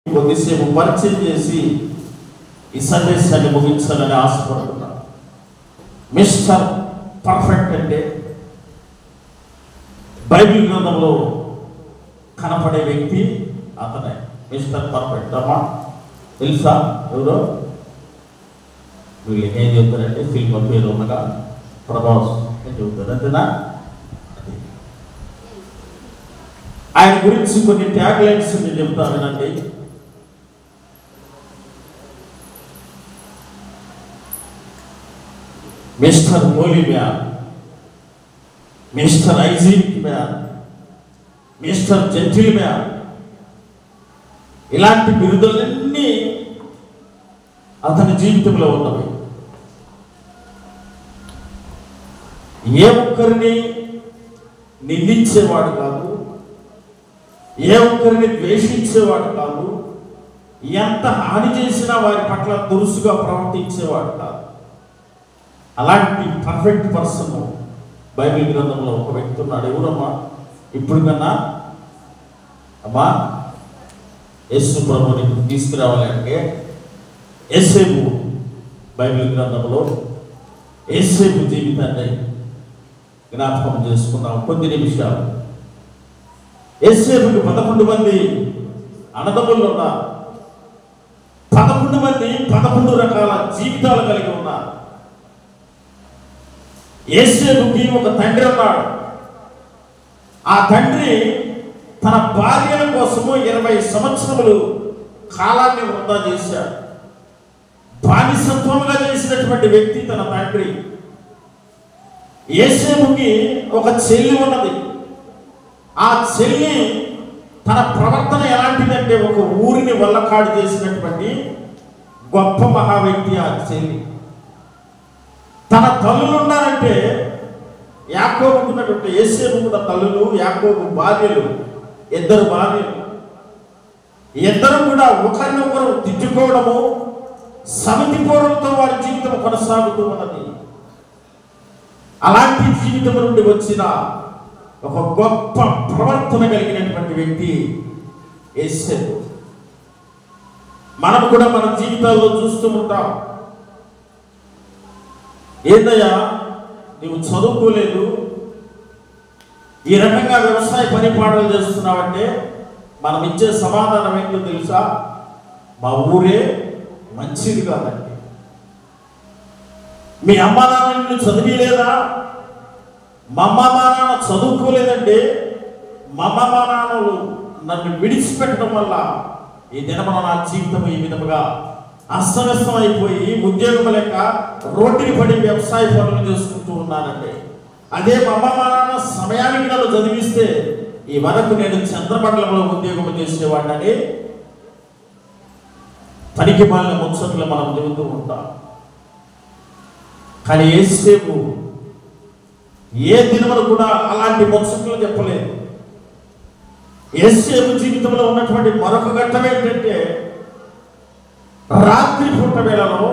కొద్దిసేపు పరిచయం చేసి ఈ సందేశాన్ని ముగించాలని ఆశపడుతున్నా. మిస్టర్ పర్ఫెక్ట్ అంటే బైబిల్ గ్రంథంలో కనపడే వ్యక్తి అతనే మిస్టర్ పర్ఫెక్ట్. అమ్మా తెలుసా ఎవరో? వీళ్ళు ఏం చెప్తారంటే ఫిల్మ్ పేరు ఉండగా ప్రభాస్ ఏం చెబుతారు అంతేనా? ఆయన గురించి కొన్ని ట్యాగ్ లైన్స్ నేను చెప్తానండి. Mister Holi man, mister hygienic man, mister gentle man, ఇలాంటి బిరుదులన్నీ అతని జీవితంలో ఉన్నవి. ఏ ఒక్కరిని నిందించేవాడు కాదు, ఏ ఒక్కరిని ద్వేషించేవాడు కాదు, ఎంత హాని చేసినా వారి పట్ల దురుసుగా ప్రవర్తించేవాడు కాదు. అలాంటి పర్ఫెక్ట్ పర్సన్ బైబిల్ గ్రంథంలో ఒక వ్యక్తి ఉన్నాడు. ఎవరమ్మా? ఇప్పుడు కన్నా అమ్మా యేసు ప్రభుని తీసుకురావాలి అంటే యేసేపు బైబిల్ గ్రంథంలో యేసేపు జీవితాన్ని జ్ఞాపకం చేసుకున్నాం కొద్ది నిమిషాలు. యేసేపుకి 11 మంది అన్నదమ్ములు ఉన్నారు. 11 మంది 11 రకాల జీవితాలు కలిగి ఉన్నారు. యేసేపుకి ఒక తండ్రి ఉన్నాడు. ఆ తండ్రి తన భార్యల కోసము 20 సంవత్సరములు కాలాన్ని వృధా చేశాడు. బానిసత్వముగా చేసినటువంటి వ్యక్తి తన తండ్రి. యేసేపుకి ఒక చెల్లి ఉన్నది. ఆ చెల్లి తన ప్రవర్తన ఎలాంటిదంటే ఒక ఊరిని వల్లకాడు చేసినటువంటి గొప్ప మహా వ్యక్తి ఆ చెల్లి. తన తల్లులు ఉన్నారంటే యాకోబుకున్నటువంటి యేసేపు కూడా తల్లులు, యాకోబు భార్యలు, 2 భార్యలు. ఇద్దరు కూడా ఒకరినొకరు తిట్టుకోవడము, సమితిపోవడంతో వారి జీవితం కొనసాగుతూ ఉన్నది. అలాంటి జీవితం నుండి వచ్చిన ఒక గొప్ప ప్రవర్తన కలిగినటువంటి వ్యక్తి యేసేపు. మనం కూడా మన జీవితాల్లో చూస్తూ ఉంటాం. ఏందయ్యా నువ్వు చదువుకోలేదు, ఈ రకంగా వ్యవసాయ పని పాటలు చేస్తున్నావంటే మనం ఇచ్చే సమాధానం ఏంటో తెలుసా? మా ఊరే మంచిది కాదండి. మీ అమ్మ నాన్న చదివిలేదా? మా అమ్మ నాన్న చదువుకోలేదంటే మా అమ్మ నాన్నలు నన్ను విడిచిపెట్టడం వల్ల ఈ దినమున నా జీవితం ఈ విధముగా అస్తవ్యస్తం అయిపోయి ఉద్యోగం లేక రోడ్డుని పడి వ్యవసాయ పనులు చేసుకుంటూ ఉన్నానండి. అదే మా అమ్మ నాన్న సమయానికి నన్ను చదివిస్తే ఈ వరకు నేను చంద్రమండలంలో ఉద్యోగం చేసేవాడిని పనికి మాలిన ముచ్చట్లు మనం చెబుతూ ఉంటాం. కానీ యేసేపు ఏ దినమును కూడా అలాంటి ముచ్చట్లు చెప్పలేదు. యేసేపు జీవితంలో ఉన్నటువంటి మరొక ఘట్టం ఏంటంటే రాత్రి పూట వేళలో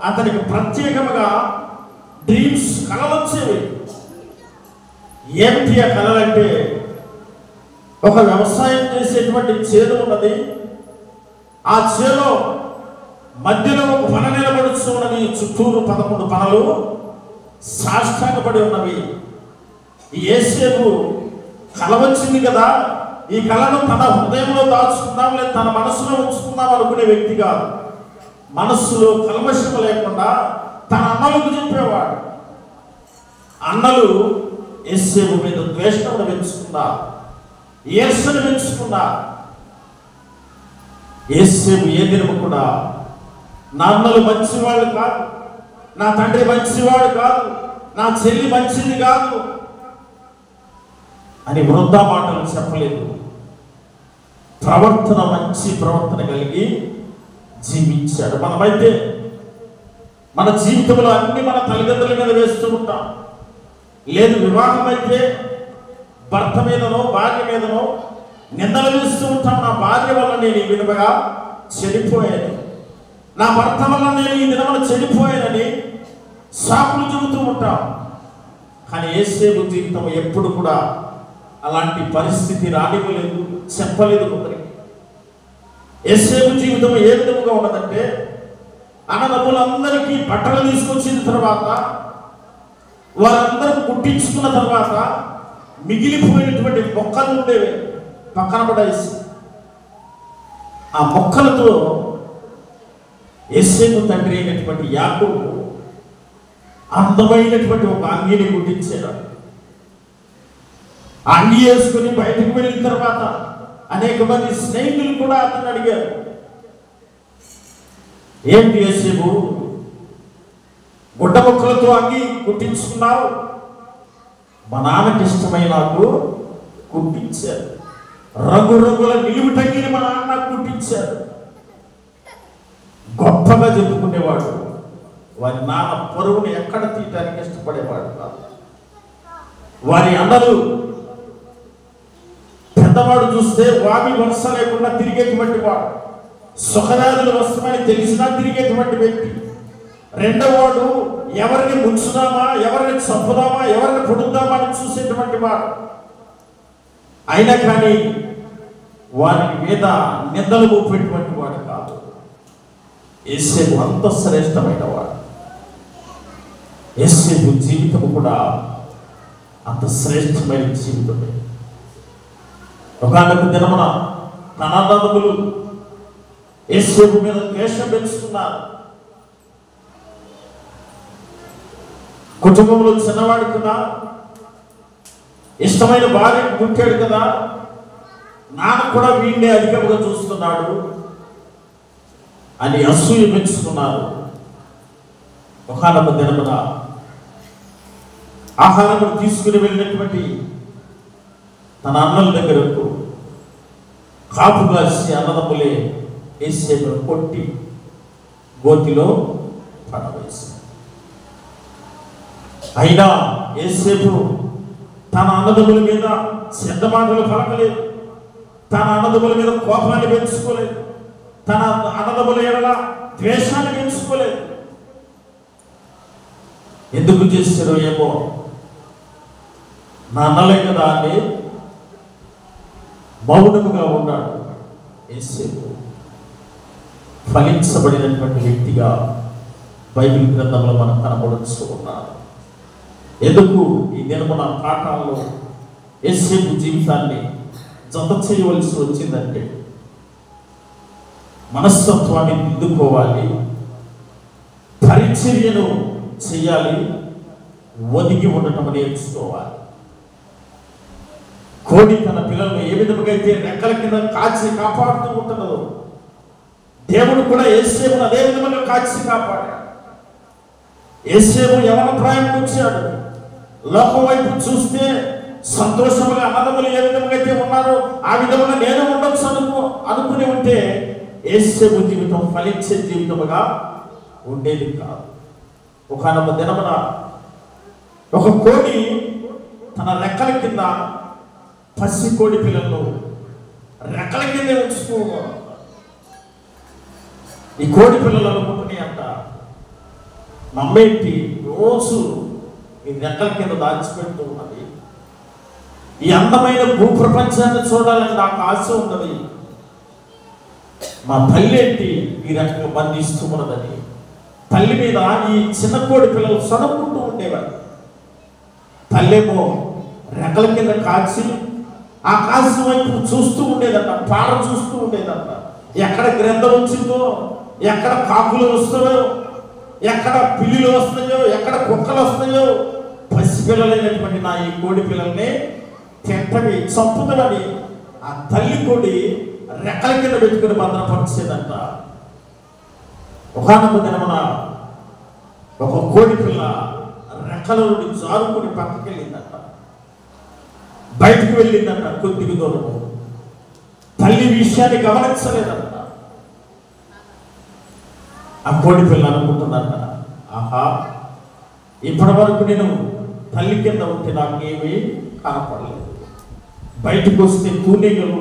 అతనికి ప్రత్యేకముగా డ్రీమ్స్, కళలు వచ్చేవి. ఏమిటి ఆ కళలంటే, ఒక వ్యవసాయం చేసేటువంటి చేను ఉన్నది. ఆ చేలో మధ్యలో ఒక పన నిలబడుతూ ఉన్నది. చుట్టూరు 11 పనలు సాష్టాంగపడి ఉన్నవి. యేసేపు కళ వచ్చింది కదా, ఈ కళను తన హృదయంలో దాచుకుందాం లేదా తన మనసులో ఉంచుకుందాం అనుకునే వ్యక్తి కాదు. మనస్సులో కల్మషం లేకుండా తన అన్నలకు చెప్పేవాడు. అన్నలు యేసేపు మీద ద్వేషమును పెంచుకున్నారు, ఈర్ష్యను పెంచుకున్నారు. యేసేపు ఏ దినము కూడా నా అన్నలు మంచివాళ్ళు కాదు, నా తండ్రి మంచివాడు కాదు, నా చెల్లి మంచిది కాదు అని వృద్ధా మాటలు చెప్పలేదు. ప్రవర్తన మంచి ప్రవర్తన కలిగి జీవించాడు. మనమైతే మన జీవితంలో అన్ని మన తల్లిదండ్రుల మీద వేస్తూ ఉంటాం. లేదు వివాహం అయితే భర్త మీదనో భార్య మీదనో నిందలు వేస్తూ ఉంటాం. నా భార్య వల్ల నేను ఈ విధముగా చెడిపోయాను, నా భర్త వల్ల నేను ఈ దినమున చెడిపోయానని సాకులు చెబుతూ ఉంటాం. కానీ యేసేపు జీవితం ఎప్పుడు కూడా అలాంటి పరిస్థితి రానివ్వలేదు, చెప్పలేదు. యోసేపు జీవితం ఏ విధముగా ఉన్నదంటే, అన్నదమ్ములందరికీ బట్టలు తీసుకొచ్చిన తర్వాత వారందరూ కుట్టించుకున్న తర్వాత మిగిలిపోయినటువంటి మొక్కలు ఉండేవి పక్కన పడేసి, ఆ మొక్కలతో యోసేపు తండ్రి అయినటువంటి యాకోబు అందమైనటువంటి ఒక అంగీని కుట్టించాడు. అంగి వేసుకుని బయటకు వెళ్ళిన తర్వాత అనేక మంది స్నేహితులు కూడా అతను అడిగారు, ఏంటి యోసేపు గుడ్డ మొక్కలతో అంగి కుట్టించుకున్నావు? మా నాన్నకి ఇష్టమైన నాకు కుట్టించారు. రంగురంగుల నిలువుటంగిని మా నాన్న కుట్టించారు. గొప్పగా చెప్పుకునేవాడు. వారి నాన్న పరువుని ఎక్కడ తీయటానికి ఇష్టపడేవాడు కాదు. వారి అన్నలు పెద్దవాడు చూస్తే వామి వరుస లేకుండా తిరిగేటువంటి వాడు, సుఖవ్యాధులు వస్తామని తెలిసినా తిరిగేటువంటి వ్యక్తి. రెండవవాడు ఎవరిని ముంచుదామా, ఎవరిని చంపుదామా, ఎవరిని పొడుద్దామా అని చూసేటువంటి వాడు. అయినా కానీ వారి మీద నిందలు మోపేటువంటి వాడు కాదు. యోసేపు అంత శ్రేష్టమైన వాడు. యోసేపు జీవితం కూడా అంత శ్రేష్టమైన జీవితమే. ఒకనొక దినమున తన అన్నదమ్ములు యోసేపు మీద ద్వేషం పెంచుకున్నారు. కుటుంబంలో చిన్నవాడు కదా, ఇష్టమైన భార్య పుట్టాడు కదా, నాన్న కూడా వీడినే అధికంగా చూస్తున్నాడు అని అసూయ పెంచుకున్నారు. ఒకనొక దినమున ఆహారం తీసుకుని వెళ్ళినటువంటి తన అన్నల దగ్గరకు కాపు కాసి అన్నదమ్ములే యోసేపు కొట్టి గోతిలో పడవేశారు. అయినా యోసేపు తన అన్నదమ్ముల మీద చెడ్డ మాటలు పలకలేదు, తన అన్నదమ్ముల మీద కోపాన్ని పెంచుకోలేదు, తన అన్నదమ్ముల ఎడల ద్వేషాన్ని పెంచుకోలేదు. ఎందుకు చేశారో ఏమో, నా అన్నలే కదా అని మౌనముగా ఉన్నాడు. యోసేపు ఫలించబడినటువంటి వ్యక్తిగా బైబిల్ గ్రంథంలో మనం కనబడుతూ ఉన్నాడు. ఎందుకు ఈ దినమున పాఠాల్లో యోసేపు జీవితాన్ని జత చేయవలసి వచ్చిందంటే, మనస్తత్వాన్ని దిద్దుకోవాలి, పరిచర్యను చేయాలి, ఒదిగి ఉండటం నేర్చుకోవాలి. కోడి తన పిల్లలను ఏ విధముగా అయితే రెక్కల కింద కాచి కాపాడుతూ ఉంటుందో, దేవుడు కూడా యోసేపును అదే విధంగా కాచి కాపాడాడు. యోసేపు యవన ప్రాయానికి వచ్చాడు. లోకం వైపు చూస్తే సంతోషముగా అన్నదమ్ములు ఏ విధంగా అయితే ఉన్నారో ఆ విధంగా నేను ఉండొచ్చు అనుకుని ఉంటే యోసేపు జీవితం ఫలించే జీవితముగా ఉండేది కాదు. ఒకనొక దినమున ఒక కోడి తన రెక్కల కింద పసి కోడి పిల్లలను రెక్కల కిందే ఉంచుతూ, ఈ కోడి పిల్లలు అనుకుంటున్నాయి అంట, మమ్మేంటి రోజు ఈ రెక్కల కింద దాచిపెడుతూ ఉన్నది, ఈ అందమైన భూప్రపంచాన్ని చూడాలని నాకు ఆశ ఉన్నది, మా తల్లి ఏంటి ఈ రెక్కలు బంధిస్తూ ఉన్నదని తల్లి మీద ఈ చిన్న కోడి పిల్లలు సొనుక్కుంటూ ఉండేవారు. తల్లేమో రెక్కల కింద కాచి ఆకాశం వైపు చూస్తూ ఉండేదంట, పాడ చూస్తూ ఉండేదంట. ఎక్కడ గ్రంథం వచ్చిందో, ఎక్కడ కాకులు వస్తాయో, ఎక్కడ పిల్లులు వస్తాయో, ఎక్కడ కుక్కలు వస్తాయో, పసిపిల్లలైనటువంటి నా ఈ కోడి పిల్లల్ని తింటవి చంపుతామని ఆ తల్లి కోడి రెక్కల కింద పెట్టుకుని భద్రపరిచేదంట. ఒకనొక దినమున ఒక కోడి పిల్ల రెక్కల నుండి జారుకుని పక్కకి వెళ్ళిందంట, బయటకు వెళ్ళిందంట. కొద్దిగా దూరము తల్లి విషయాన్ని గమనించలేదంట. ఆ కోడి పిల్ల అనుకుంటుందంట, ఆహా, ఇప్పటి వరకు నేను తల్లి కింద ఉంటే నాకేమీ కనపడలేదు, బయటకు వస్తే తూనీగలు,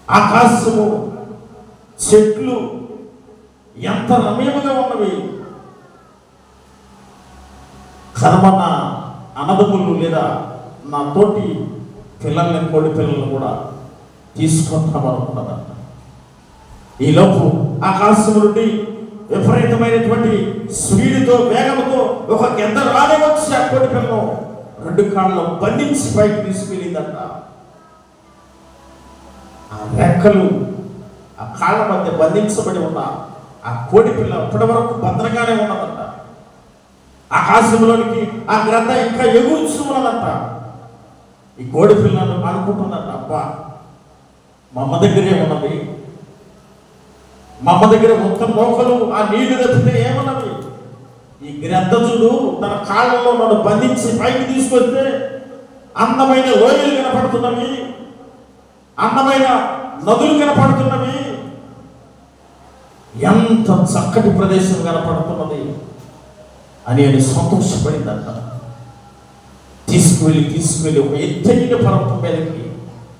ఆకాశము, చెట్లు ఎంత రమ్యముగా ఉన్నవి. కనమన్న అన్నదమ్ములు లేదా నా తోటి పిల్లల్ని, కోడి పిల్లలను కూడా తీసుకుంటాం అనుకున్నదంట. ఈలోపు ఆకాశం నుండి విపరీతమైనటువంటి స్పీడ్తో వేగంతో ఒక గెద్ద రానే వచ్చి ఆ కోడి పిల్లను 2 కాళ్ళలో బంధించి పైకి తీసుకెళ్ళిందంట. ఆ రెక్కలు ఆ కాళ్ళ మధ్య బంధించబడి ఉన్న ఆ కోడి పిల్ల అప్పటి వరకు భద్రంగానే ఉన్నదంట. ఆకాశంలోనికి ఆ గ్రద్ద ఇంకా ఎగురుచూ ఉన్నదంట. ఈ కోడి పిల్లను అనుకుంటుందంట, అబ్బా మా అమ్మ దగ్గరే ఉన్నది, మా అమ్మ దగ్గర మొత్తం మోకలు ఆ నీళ్లు తప్పితే ఏమన్నది, ఈ గ్రద్ద చూడు తన కాళ్ళలో నన్ను బంధించి పైకి తీసుకొస్తే అందమైన లోయలు కనపడుతున్నవి, అందమైన నదులు కనపడుతున్నవి, ఎంత చక్కటి ప్రదేశం కనపడుతున్నది అని సంతోషపడిందంట. తీసుకువెళ్ళి ఒక ఎత్తైన పర్వతం మీదకి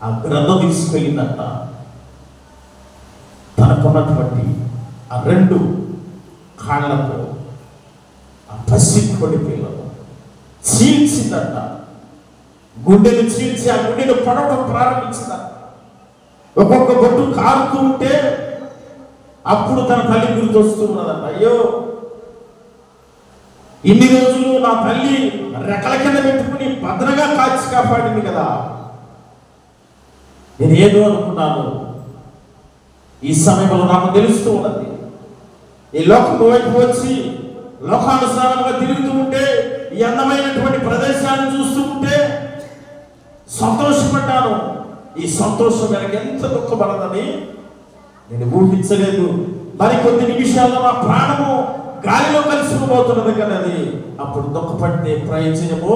ఆ గ్రద్ద తీసుకెళ్ళిందంట. తనకున్నటువంటి ఆ 2 కాళ్ళతో ఆ పసి కోడి పిల్లను చీల్చిందంట. గుండెను చీల్చి ఆ గుండెను పడవడం ప్రారంభించిందంట. ఒక్కొక్క బొట్టు కారుతూ ఉంటే అప్పుడు తన తల్లి గుర్తొస్తూ ఉన్నదంట. అయ్యో, ఇన్ని రోజులు నా తల్లి రెక్కల కింద పెట్టుకుని భద్రంగా కాచి కాపాడింది కదా, నేను ఏదో అనుకున్నాను. ఈ సమయంలో నాకు తెలుస్తూ ఉన్నది, ఈ లోకం వైపు వచ్చి లోకానుసారంగా తిరుగుతూ ఉంటే, ఈ అందమైనటువంటి ప్రదేశాన్ని చూస్తూ ఉంటే సంతోషపడ్డాను. ఈ సంతోషం వెనక ఎంత దుఃఖపడదని నేను ఊహించలేదు. మరికొద్ది నిమిషాల్లో నా ప్రాణము గాలిలో కలిసిపోతున్నది కదది. అప్పుడు దుఃఖపడితే ప్రయోజనము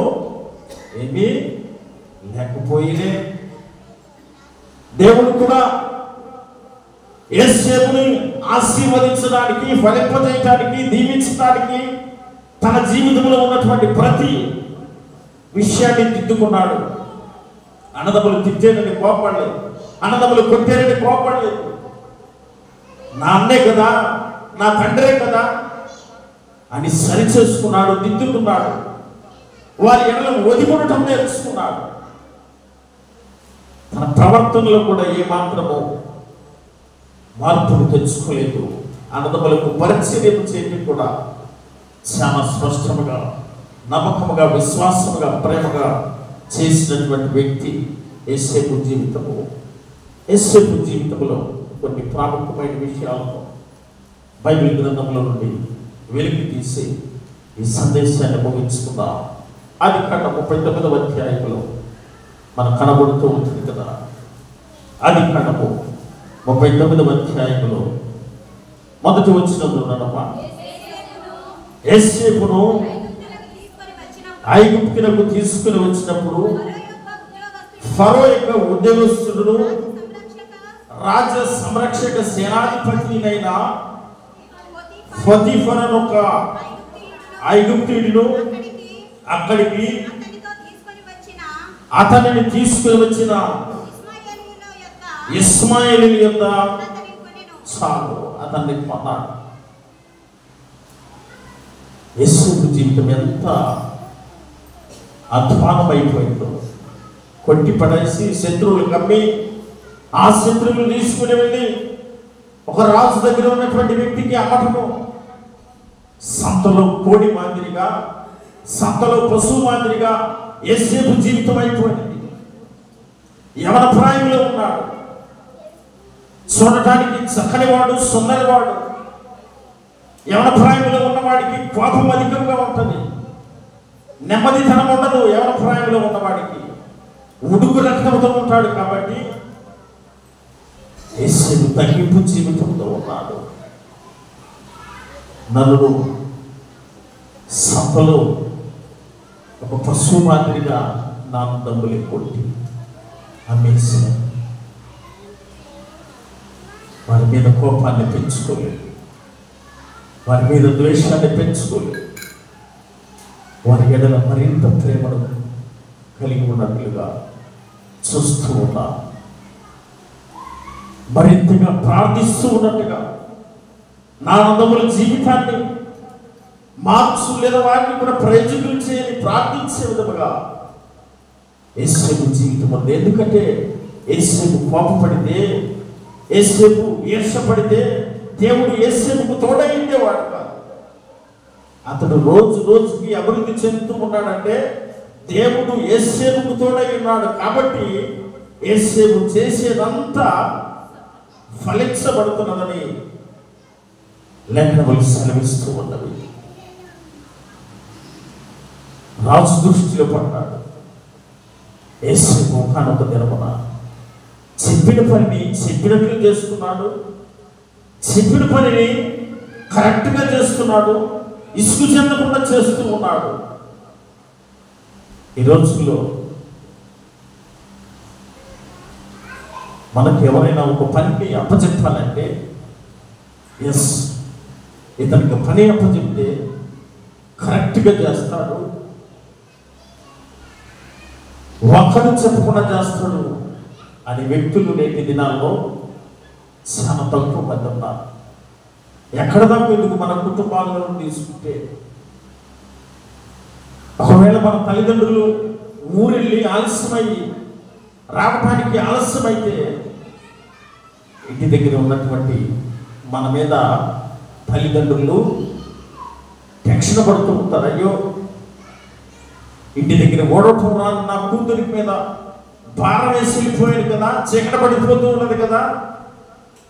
ఏమీ లేకపోయినే. దేవుడు కూడా యోసేపుని ఆశీర్వదించడానికి, ఫలింపజేయడానికి, దీవించడానికి తన జీవితంలో ఉన్నటువంటి ప్రతి విషయాన్ని దిద్దుకున్నాడు. అన్నదమ్ములు తిట్టేనని కోపడలేదు, అన్నదమ్ములు కొట్టేనని కోపడలేదు. నా అన్నే కదా, నా తండ్రే కదా అని సరిచేసుకున్నాడు, దిద్దుకున్నాడు. వారి ఎడలను ఒదిగొనటం నేర్చుకున్నాడు. తన ప్రవర్తనలో కూడా ఏమాత్రము మార్పులు తెచ్చుకోలేదు. అన్నదమ్ములకు పరిచర్యలు చేయడం కూడా చాలా స్పష్టముగా, నమ్మకముగా, విశ్వాసముగా, ప్రేమగా చేసినటువంటి వ్యక్తి యోసేపు జీవితము. యోసేపు జీవితంలో కొన్ని ప్రాముఖ్యమైన విషయాలను బైబిల్ గ్రంథంలో నుండి వెలికి తీసి ఈ సందేశాన్ని ముగించుకుందాం. ఆదికాండం 39వ అధ్యాయంలో మనకు కనబడుతూ ఉంటుంది కదా. ఆదికాండము 39వ అధ్యాయంలో మొదటి వచనంలో ఉన్నదమ్మా, యోసేపును ఐగుప్తునకు తీసుకుని వచ్చినప్పుడు ఫరో యొక్క ఉద్యోగస్తుడును రాజ సంరక్షక సేనాధిపతినైన పొతీఫరను ఒక ఐగుప్తీయుడును అక్కడికి అతనిని తీసుకుని వచ్చిన ఇష్మాయేలీయుల యొద్ద చాలు అతన్ని కొన్నాడు. యోసేపు జీవితం ఎంత అధ్వానమైపోయిందో, కొట్టి పడేసి శత్రువులు కమ్మి ఆ శత్రువులు తీసుకుని వెళ్ళి ఒక రాజు దగ్గర ఉన్నటువంటి వ్యక్తికి అమ్మటము, సంతలో కోడి మాదిరిగా, సంతలో పశువు మాదిరిగా యోసేపు జీవితం అయిపోయింది. యవన ప్రాయంలో ఉన్నాడు, చూడటానికి చక్కనివాడు, సుందరివాడు. యవన ప్రాయంలో ఉన్నవాడికి కోపం అధికంగా ఉంటుంది, నెమ్మదితనం ఉండదు. యవన ప్రాయంలో ఉన్నవాడికి ఉడుకు రక్తంతో ఉంటాడు. కాబట్టి యేసు తగ్గింపు జీవితంలో ఉన్నాడు. నలుడు సంపలో ఒక పశువు మాదిరిగా నాన్నదమ్ములు కొట్టి అమ్మేసి వారి మీద కోపాన్ని పెంచుకోలేదు, వారి మీద ద్వేషాన్ని పెంచుకోలేదు. వారి ఎడల మరింత ప్రేమను కలిగి ఉన్నట్లుగా చూస్తూ ఉన్నా, మరింతగా ప్రార్థిస్తూ ఉన్నట్టుగా నా అన్నదమ్ముల జీవితాన్ని మార్చు లేదా వారిని కూడా ప్రయోజకులు చేయని ప్రార్థించే విధముగా యేసేపు జీవితం ఉంది. ఎందుకంటే యేసేపు కోపపడితే యేసేపు ఈర్షపడితే దేవుడు యేసేపుకు తోడై ఉండేవాడు కాదు. అతడు రోజు రోజుకి అభివృద్ధి చెందుతూ ఉన్నాడంటే దేవుడు యేసేపుకు తోడై ఉన్నాడు కాబట్టి యేసేపు చేసేదంతా ఫలించబడుతున్నదని లేఖనములు సెలవిస్తూ ఉన్నవి. రాజు దృష్టిలో పడ్డాడు. యేసేపు ఒకనొక దినమున చెప్పిన పనిని చెప్పినట్లు చేస్తున్నాడు, చెప్పిన పనిని కరెక్ట్గా చేస్తున్నాడు, ఇసుకు చెందకుండా చేస్తూ ఉన్నాడు. ఈ రోజుల్లో మనకు ఎవరైనా ఒక పనిని అప్పచెప్పాలంటే ఎస్ ఇతనికి పని అప్పచెప్తే కరెక్ట్గా చేస్తాడు, ఒక్కడు చెప్పకుండా చేస్తాడు అని వ్యక్తులు నేటి దినాల్లో చాలా తక్కువ మంది ఉన్నారు. ఎక్కడ దాకా ఎందుకు మన కుటుంబాలను తీసుకుంటే ఒకవేళ మన తల్లిదండ్రులు ఊరెళ్ళి ఆలస్యమై రావటానికి ఆలస్యమైతే ఇంటి దగ్గర ఉన్నటువంటి మన మీద తల్లిదండ్రులు టెన్షన్ పడుతూ ఉంటారు. అయ్యో ఇంటి దగ్గర ఓడటం రాదు, నా కూతురి మీద భారం వేసి వెళ్ళిపోయాడు కదా, చీకట పడిపోతూ ఉన్నది కదా,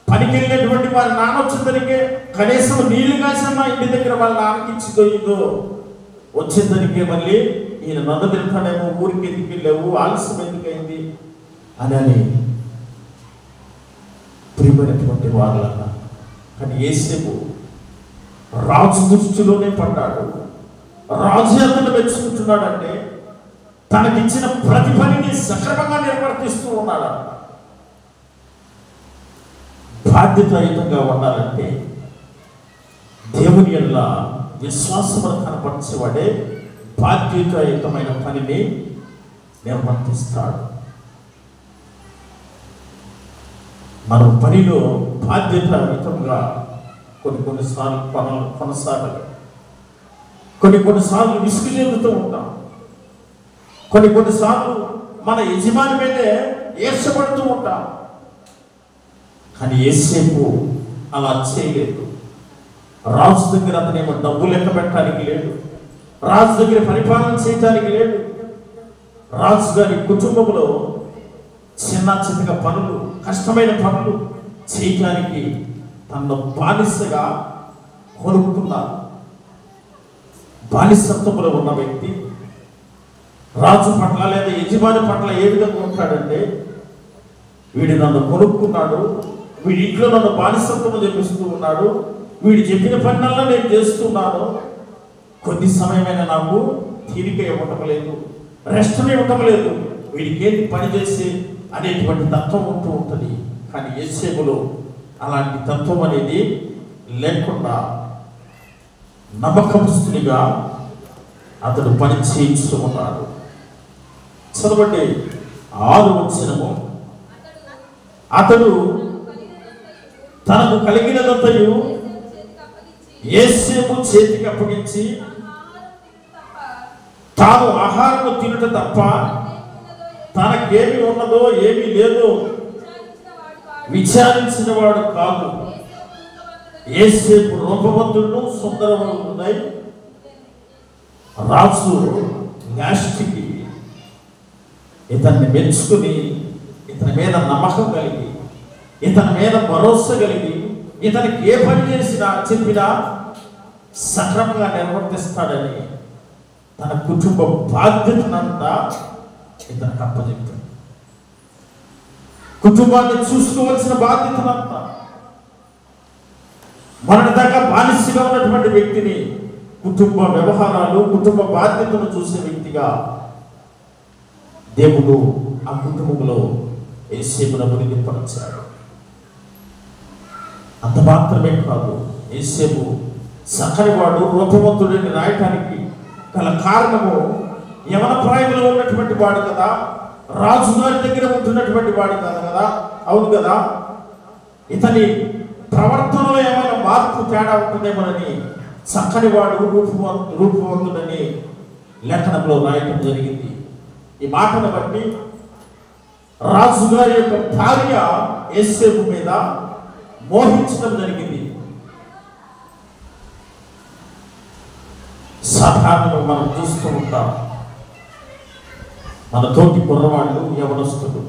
పనికి వెళ్ళినటువంటి వారి నాన్న వచ్చేసరికి కనీసం నీళ్లు కాసన్నా ఇంటి దగ్గర వాళ్ళ నాన్నకి ఇచ్చిపోయిందో వచ్చేసరికి మళ్ళీ ఈయన నన్ను తింటాడేమో, ఊరికి ఎందుకు వెళ్ళావు, ఆలస్యం ఎందుకైంది అని ప్రియమైనటువంటి వాళ్ళన్నా. కానీ యేసేపు రాజు దృష్టిలోనే పడ్డాడు. రాజు అతను మెచ్చుకుంటున్నాడంటే తనకిచ్చిన ప్రతి పనిని సక్రమంగా నిర్వర్తిస్తూ ఉన్నాడు. బాధ్యతాయుతంగా ఉండాలంటే దేవుని యందు విశ్వాసమును కనపరిచేవాడే బాధ్యతాయుతమైన పనిని నిర్వర్తిస్తాడు. మనం పనిలో బాధ్యతాయుతంగా కొన్నిసార్లు పనులు కొనసాగాలి, కొన్నిసార్లు విసుగు చెందుతూ ఉంటాం, కొన్నిసార్లు మన యజమాని మీదే ఈర్షపడుతూ ఉంటాం. కానీ యేసేపు అలా చేయలేదు. రాజు దగ్గర అతనేమో డబ్బు లెక్క పెట్టడానికి లేదు, రాజు దగ్గర పరిపాలన చేయడానికి లేదు. రాజు గారి కుటుంబంలో చిన్న చిన్నగా పనులు, కష్టమైన పనులు చేయటానికి తనను బానిసగా కొనుక్కున్నారు. బానిసత్వంలో ఉన్న వ్యక్తి రాజు పట్ల లేదా యజమాని పట్ల ఏ విధంగా ఉంటాడంటే, వీడు నన్ను కొనుక్కున్నాడు, వీడి ఇంట్లో నన్ను బానిసత్వం చేపిస్తూ ఉన్నాడు, వీడు చెప్పిన పనులన్నా నేను చేస్తున్నాను, కొద్ది సమయమైనా నాకు తీరిక ఇవ్వటం లేదు, రెస్ట్ని ఇవ్వటం లేదు, వీడికి ఏంటి పని చేసి అనేటువంటి తత్వం ఉంటూ ఉంటుంది. కానీ యేసేపులో అలాంటి తత్వం అనేది లేకుండా నమ్మకస్తునిగా అతడు పని చేయించు ఉన్నాడు. చదవండి 6వ వచనము. అతడు తనకు కలిగినదంతయు యేసేపు చేతికి అప్పగించి తాను ఆహారము తినుట తప్ప తనకేమి ఉన్నదో ఏమీ లేదో విచారించిన వాడు కాదు. యేసేపు రూపవంతుడు, సుందరవంతుడై రాజు లాస్ట్కి ఇతన్ని మెచ్చుకుని ఇతని మీద నమ్మకం కలిగి ఇతని మీద భరోసా కలిగి ఇతనికి ఏ పని చేసినా చెప్పినా సక్రమంగా నిర్వర్తిస్తాడని తన కుటుంబ బాధ్యతనంతా ఇతనికి అప్పచెప్పాడు. కుటుంబాన్ని చూసుకోవాల్సిన బాధ్యతనంతా, మొన్నటి దాకా బానిసగా ఉన్నటువంటి వ్యక్తిని కుటుంబ వ్యవహారాలు, కుటుంబ బాధ్యతను చూసే వ్యక్తిగా దేవుడు ఆ కుటుంబంలో యేసేపును అభివృద్ధిపరచాడు. అంత మాత్రమే కాదు, యేసేపు సకరివాడు, రూపవంతుడిని రాయటానికి గల కారణము యవన ప్రాయంలో ఉన్నటువంటి వాడు కదా, రాజుగారి దగ్గర ఉంటున్నటువంటి వాడు కదా, అవును కదా, ఇతని ప్రవర్తనలో ఏమైనా మార్పు తేడా ఉంటుందేమోనని చక్కని వాడు, రూపవంతుడని లేఖనంలో రాయటం జరిగింది. ఈ మాటను బట్టి రాజుగారి యొక్క భార్య యేసేపు మీద మోహించడం జరిగింది. సాధారణంగా మనం చూస్తూ ఉంటాం, మన తోటి కుర్రవాళ్ళు, యవనస్తులు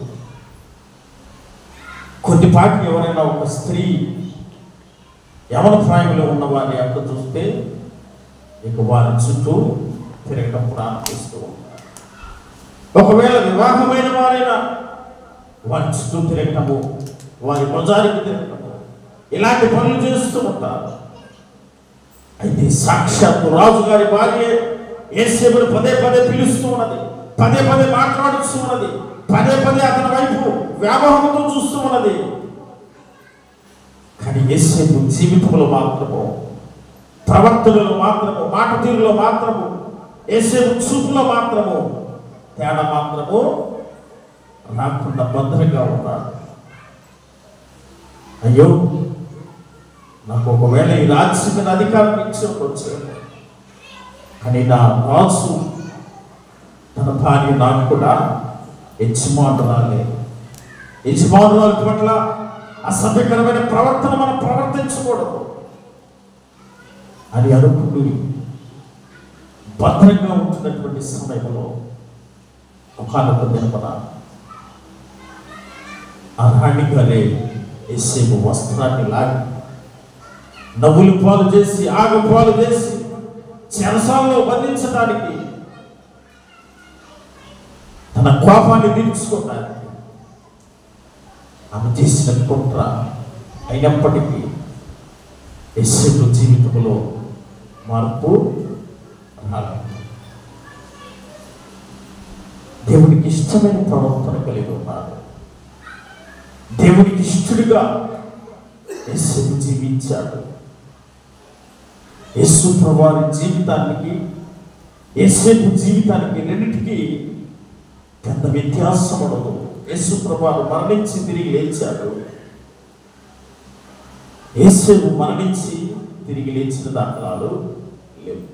కొద్దిపాటి ఎవరైనా ఒక స్త్రీ యవన ప్రాయంలో ఉన్న వారిని అక్కడ చూస్తే ఇక వారి చుట్టూ తిరగడం ప్రారంభిస్తూ ఉంటారు. ఒకవేళ వివాహమైన వారైనా వారి చుట్టూ తిరగటము, వారి బజారుకి తిరగటము, ఇలాంటి పనులు చేస్తూ ఉంటారు. అయితే సాక్షాత్తు రాజుగారి భార్య యేసేపును పదే పదే పిలుస్తూ ఉన్నది, పదే పదే మాట్లాడుతూ ఉన్నది, పదే పదే అతని వైపు వ్యామోహంతో చూస్తూ ఉన్నది. కానీ యేసేపు జీవితంలో మాత్రము, ప్రవర్తనలో మాత్రము, మాట తీరులో మాత్రము, యేసేపు చూపులో మాత్రము తేడా మాత్రము రాకుండా భద్రంగా ఉన్నాడు. అయ్యో, నాకు ఒకవేళ ఈ రాజ్యం మీద అధికారం ఇచ్చి ఉండొచ్చు, కానీ నా రాజు తన భార్య నాకు కూడా యజమానురాలే, యజమానురాలు పట్ల అసభ్యకరమైన ప్రవర్తన మనం ప్రవర్తించకూడదు అని అనుకుని భద్రంగా ఉంటున్నటువంటి సమయంలో ఒకనొక దినమున ఆ రాణి గారే యేసేపు వస్త్రాన్ని లాగి నవ్వులు పాలు చేసి, ఆగపాలు చేసి చెరసాలలో బంధించడానికి, తన కోపాన్ని తీర్చుకోవడానికి ఆమె చేసిన కుట్ర అయినప్పటికీ యేసేపు జీవితంలో మార్పు రాలేదు. దేవునికి ఇష్టమైన ప్రవర్తన కలిగి ఉన్నారు. దేవునికి ఇష్టడుగా యేసేపు జీవించాడు. యేసు ప్రభువారి జీవితానికి, యేసేపు జీవితానికి రెండింటికి పెద్ద వ్యత్యాసం ఉండదు. యేసు ప్రభువారు మరణించి తిరిగి లేచాడు, యేసేపు మరణించి తిరిగి లేచిన దాఖలాలు లేవు.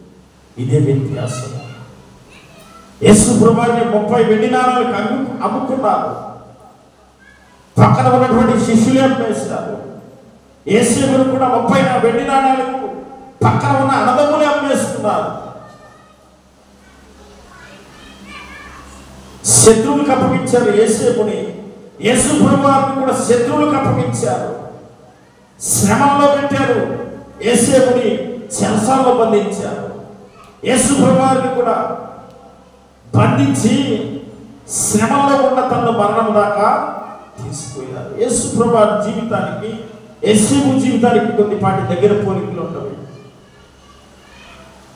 ఇదే వ్యత్యాసం. యేసు ప్రభువారిని 30 వెండి నాణాలకు అమ్ముకున్నారు, పక్కన ఉన్నటువంటి శిష్యులే అమ్మేస్తారు. యేసేపును కూడా 30 వెండి నాణాలకు పక్కన ఉన్న అన్నదమ్ములే అమ్మేస్తున్నారు. శత్రువులకు అప్పగించారు యేసేపుని, యేసు ప్రభువారిని కూడా శత్రువులకు అప్పగించారు. శ్రమంలో పెట్టారు, యేసేపుని చెరసాలలో బంధించారు. యేసు ప్రభువారిని కూడా బంధించి శ్రమంలో ఉన్న తన మరణం దాకా తీసుకుపోయారు. యేసు ప్రభువారి జీవితానికి, యేసేపు జీవితానికి కొద్దిపాటి దగ్గర పోలికలు ఉండవు.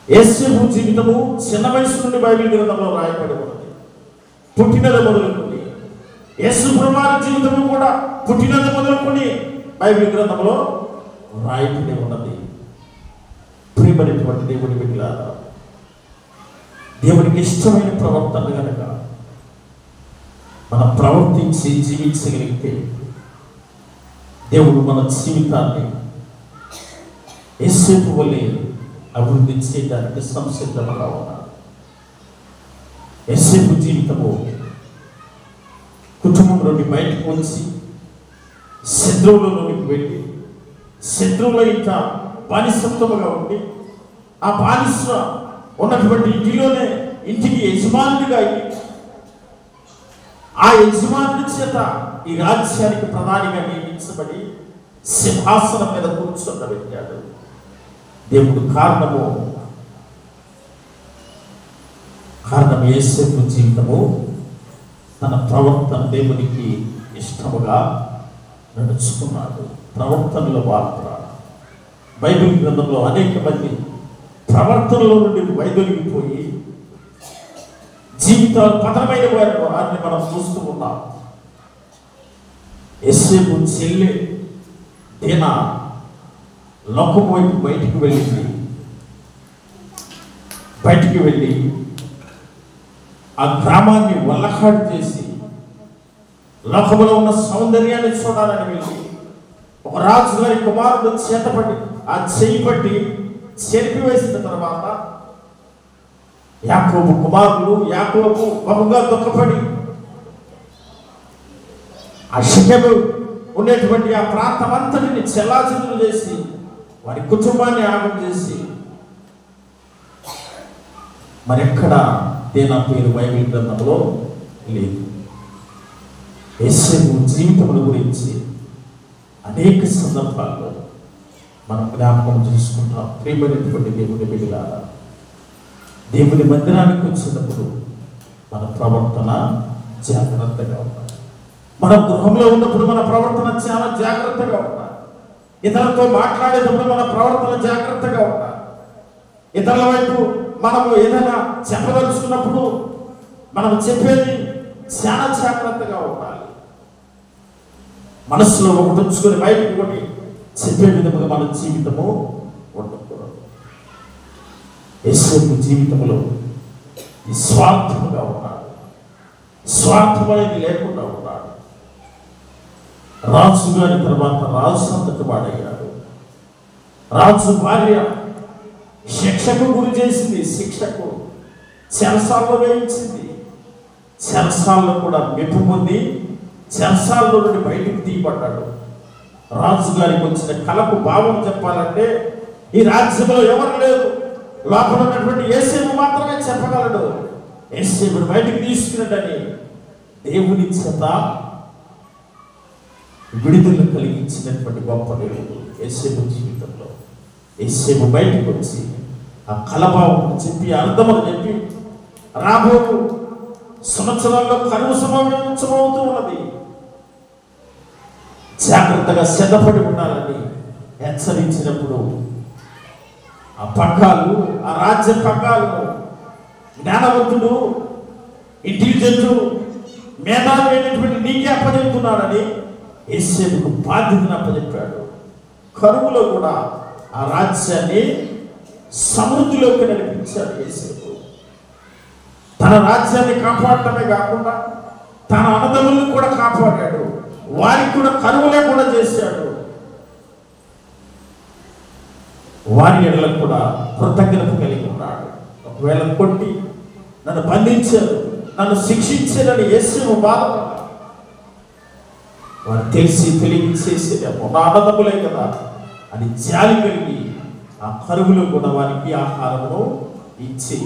యేసేపు జీవితము చిన్న వయసు నుండి బైబిల్ గ్రంథంలో రాయబడి ఉన్నది, పుట్టినది మొదలుకొని. యేసు ప్రభువారి జీవితము కూడా పుట్టినది మొదలుకొని బైబిల్ గ్రంథంలో రాయబడి ఉన్నది. ప్రియమైనటువంటి దేవుని బిడ్డలారా, దేవునికి ఇష్టమైన ప్రవర్తన కనుక మనం ప్రవర్తించి జీవించగలిగితే దేవుడు మన జీవితాన్ని యేసేపు వలె అభివృద్ధి చేయడానికి సంసిద్ధంగా ఉన్నారు. యేసేపు జీవితము కుటుంబం నుండి బయటకు వచ్చి శత్రువులలోనికి వెళ్ళి, శత్రువుల ఇంకా బానిసత్వముగా ఉండి, ఆ బానిస ఉన్నటువంటి ఇంటిలోనే ఇంటికి యజమానుడిగా అయ్యి, ఆ యజమానుడి చేత ఈ రాజ్యానికి ప్రధానిగా నియమించబడి సింహాసనం మీద కూర్చోబెట్టాడు. దేవుడు కారణం యేసేపు జీవితము తన ప్రవర్తన దేవునికి ఇష్టముగా నడుచుకున్నాడు. ప్రవర్తనలో వార్త బైబిల్ గ్రంథంలో అనేక మంది ప్రవర్తనలో నుండి వైదొలిగిపోయి జీవితాలు పతనమైన వారిని మనం చూస్తూ ఉన్నాం. యేసేపు చెల్లె దీనా లోకం వైపు బయటికి వెళ్ళి ఆ గ్రామాన్ని వల్లకాడు చేసి లోకంలో ఉన్న సౌందర్యాన్ని చూడాలని వెళ్ళి ఒక రాజుగారి కుమారుడు చేతపడి ఆ చెయ్యి పట్టి చెరిపివేసిన తర్వాత యాకోబు కుమారులు, యాకోబు బహుగా దుఃఖపడి ఆ షెకెము ఉండేటువంటి ఆ ప్రాంతం అంతటిని చెల్లాచెదురు చేసి వారి కుటుంబాన్ని ఆగం చేసి మరెక్కడ దేనా పేరు బైబిల్ గ్రంథంలో లేదు. యేసేపు జీవితముల గురించి అనేక సందర్భాల్లో మనం జ్ఞాపకం చేసుకుంటాం. ప్రియమైనటువంటి దేవుని బిడ్డలారా, దేవుని మందిరానికి వచ్చినప్పుడు మన ప్రవర్తన జాగ్రత్తగా ఉండాలి. మన గృహంలో ఉన్నప్పుడు మన ప్రవర్తన చాలా జాగ్రత్తగా ఉండాలి. ఇతరులతో మాట్లాడేటప్పుడు మన ప్రవర్తన జాగ్రత్తగా ఉండాలి. ఇతరుల వైపు మనము ఏదైనా చెప్పదలుచుకున్నప్పుడు మనం చెప్పేది చాలా జాగ్రత్తగా ఉండాలి. మనసులో ఒకటి ఉంచుకొని బయటకు ఒకటి చెప్పే విధముగా మన జీవితము ఉండకూడదు. యేసేపు జీవితంలో నిస్వార్థముగా ఉన్నాడు. స్వార్థం అనేది లేకుండా ఉన్నాడు. రాజు గారి తర్వాత రాజు అంతటి వాడయ్యాడు. రాజు భార్య శిక్షకు గురి చేసింది. శిక్షకు చెరసాల్లో వేయించింది. చెరసాల్లో కూడా మెప్పు పొంది చెరసాల్లో నుండి బయటకు తీయబడ్డాడు. రాజుగారికి వచ్చిన కలకు భావం చెప్పాలంటే ఈ రాజ్యంలో ఎవరు లేదు, లోపల ఉన్నటువంటి యేసేపు మాత్రమే చెప్పగలడు. యేసేపును బయటకు తీసుకున్నట్టని దేవుని చేత విడుదల కలిగించినటువంటి గొప్ప దేవుడు యేసేపు జీవితంలో. యేసేపు బయటకు వచ్చి ఆ కలభావం చెప్పి అర్థమని చెప్పి రాబో సంవత్సరాల్లో కరువు సంభవించబోతూ ఉన్నది, జాగ్రత్తగా సిద్ధపడి ఉండాలని హెచ్చరించినప్పుడు ఆ పగ్గాలు, ఆ రాజ్య పగ్గాలను జ్ఞానవంతుడు, ఇంటెలిజెంట్, మేధావి అయినటువంటి నీకే అప్పచెప్తున్నాడని యేసేపుకు బాధ్యతను అప్పచెప్పాడు. కరువులో కూడా ఆ రాజ్యాన్ని సమృద్ధిలోకి నడిపించాడు యేసేపు. తన రాజ్యాన్ని కాపాడటమే కాకుండా తన అన్నదమ్ములను కూడా కాపాడాడు. వారికి కూడా కరువు లేకుండా చేశాడు. వారి ఎడలకు కూడా కృతజ్ఞత కలిగి ఉన్నాడు. ఒకవేళ కొట్టి నన్ను బంధించారు, నన్ను శిక్షించారని యేసేపు బాధపడ్డాడు. వారు తెలిసి తెలివి చేసేదేమో నా అన్నదమ్ములే కదా అని జాలి కలిగి ఆ కరువులో కూడా వారికి ఆహారమును ఇచ్చి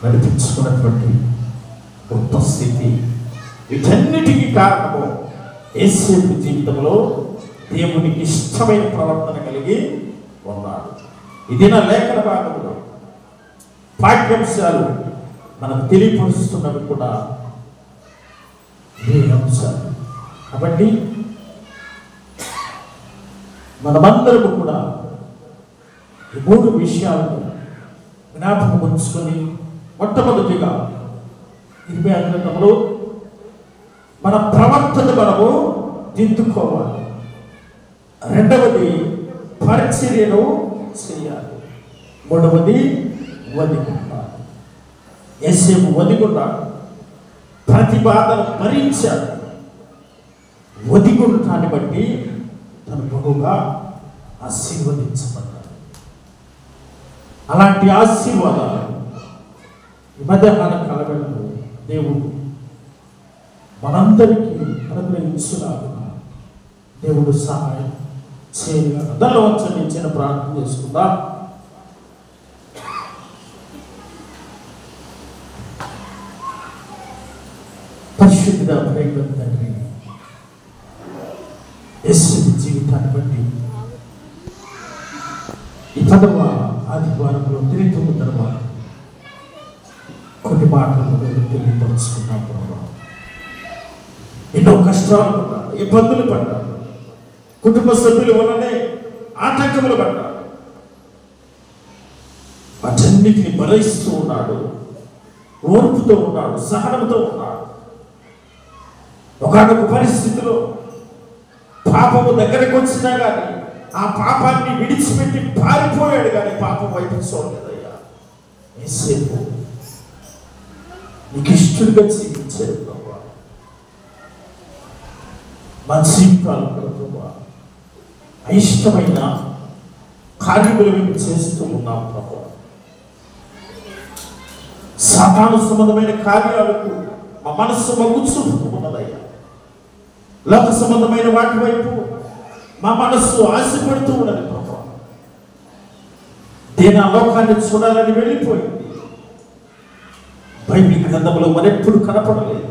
నడిపించుకున్నటువంటి గొప్ప స్థితి. వీటన్నిటికీ కారణము యేసేపు జీవితంలో దేవునికి ఇష్టమైన ప్రవర్తన కలిగి ఉన్నాడు. ఇది నా లేఖన భాగంలో పాఠ్యాంశాలు మనకు తెలియపరుస్తున్నవి కూడా ఈ అంశాలు. కాబట్టి మనమందరము కూడా ఈ 3 విషయాలను జ్ఞాపకం ఉంచుకొని మొట్టమొదటిగా 26వ గ్రంథంలో మన ప్రవర్తన మనము దిద్దుకోవాలి. రెండవది పరిచర్యను చేయాలి. మూడవది వదిగుండాలి. యేసేపు వదిగుండాలి. ప్రతి బాధను భరించాడు. వదిగుండాన్ని బట్టి తను బహుగా ఆశీర్వదించబడ్డాడు. అలాంటి ఆశీర్వాదాలు ఈ మధ్యాహ్న కాలంలో దేవుడు మనందరికీ అనుగ్రహించులాగా దేవుడు సహాయం చేయగలడు. దానిలో వచ్చి చిన్న ప్రార్థన చేసుకుందాం. పరిశుద్ధిగా ప్రేమ తండ్రి, యేసేపు జీవితాన్ని బట్టి ఈ 10వ ఆదివారంలో తిరిగి తర్వాత కొన్ని మాటలు తెలియపరుచుకున్నాం. ఎన్నో కష్టాలు పడ్డాడు, ఇబ్బందులు పడ్డాడు, కుటుంబ సభ్యుల వల్లనే ఆటంకములు పడ్డాడు. వాటన్నిటిని భరిస్తూ ఉన్నాడు, ఓర్పుతో ఉన్నాడు, సహనంతో ఉన్నాడు. ఒకనొక పరిస్థితిలో పాపము దగ్గరకు వచ్చినా కానీ ఆ పాపాన్ని విడిచిపెట్టి పారిపోయాడు, కానీ పాపం వైపు చూడలేదయ్యా. యేసేపు నీకు ఇష్టడుగా జీవించాడు ప్రభువా. మా జీవితాలు ప్రభువా అయిష్టమైన కార్యములు మేము చేస్తూ ఉన్నాం ప్రభువా. సాతాను సంబంధమైన కార్యాలకు మా మనస్సు మొగ్గు చూపుతూ ఉన్నదయ్యా. లోక సంబంధమైన వాటి వైపు మా మనస్సు ఆశపడుతూ ఉన్నది ప్రభా. దేని ఆ లోకాన్ని చూడాలని వెళ్ళిపోయింది. బైబిల్ గ్రంథంలో మరెప్పుడు కనపడలేదు.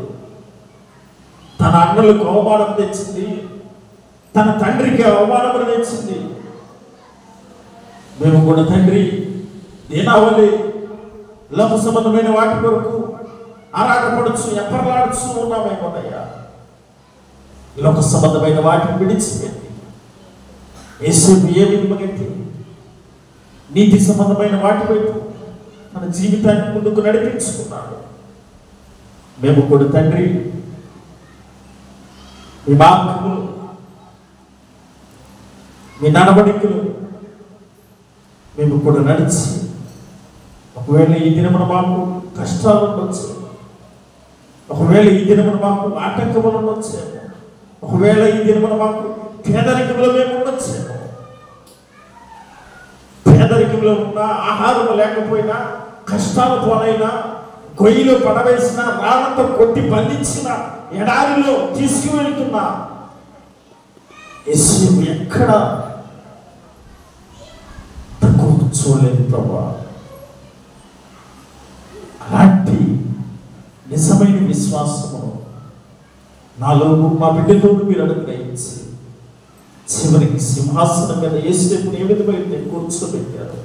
తన అన్నలకు అవమానం తెచ్చింది, తన తండ్రికి అవమానం తెచ్చింది. మేము కూడా తండ్రి దేనావలి లోక సంబంధమైన వాటి కొరకు ఆరాటపడుచు ఎప్పర్లాడుచు ఉన్నామేమోనయ్యా. లోక సంబంధమైన వాటిని విడిచిపెట్టి యేసుకు ఏ విధమగట్టి నీతి సంబంధమైన వాటి వైపు మన జీవితాన్ని ముందుకు నడిపించుకున్నాడు. మేము కూడా తండ్రి మీ మార్గములు, మీ నడవడికలు మేము కూడా నడిచి, ఒకవేళ ఈ దినమున మాకు కష్టాలు ఉండొచ్చు, ఒకవేళ ఈ దినమున మాకు ఆటంకములు ఉండొచ్చేమో, ఒకవేళ ఈ దినమున మాకు పేదరికంలో మేము ఉండొచ్చేమో. పేదరికంలో ఉన్న, ఆహారం లేకపోయినా, కష్టాలు పోనైనా, గొయ్యిలో పడవేసిన, రాళ్లతో కొట్టి బంధించిన, ఎడారిలో తీసుకువెళ్తున్నా యేసు ఎక్కడ తక్కువ చూడలేదు ప్రభా. అలాంటి నిజమైన విశ్వాసమును నాలో మా బిడ్డలో మీరు అనుగ్రహించి చివరికి సింహాసనం మీద యేసేపుని ఏ విధమైన కూర్చోబెట్టారు.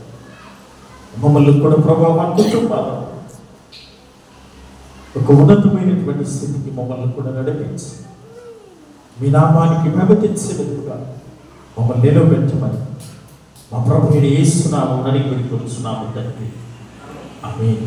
మమ్మల్ని కూడా ప్రభావ మా కుటుంబాలు ఒక ఉన్నతమైనటువంటి స్థితికి మమ్మల్ని కూడా నడిపించి మీ నామానికి మహిమ తెచ్చే విధంగా మమ్మల్ని నిలబెట్టమని మా ప్రభువుని యేసు నామమున అడిగి వేడుకొనుచున్నాము తండ్రి. ఆమేన్.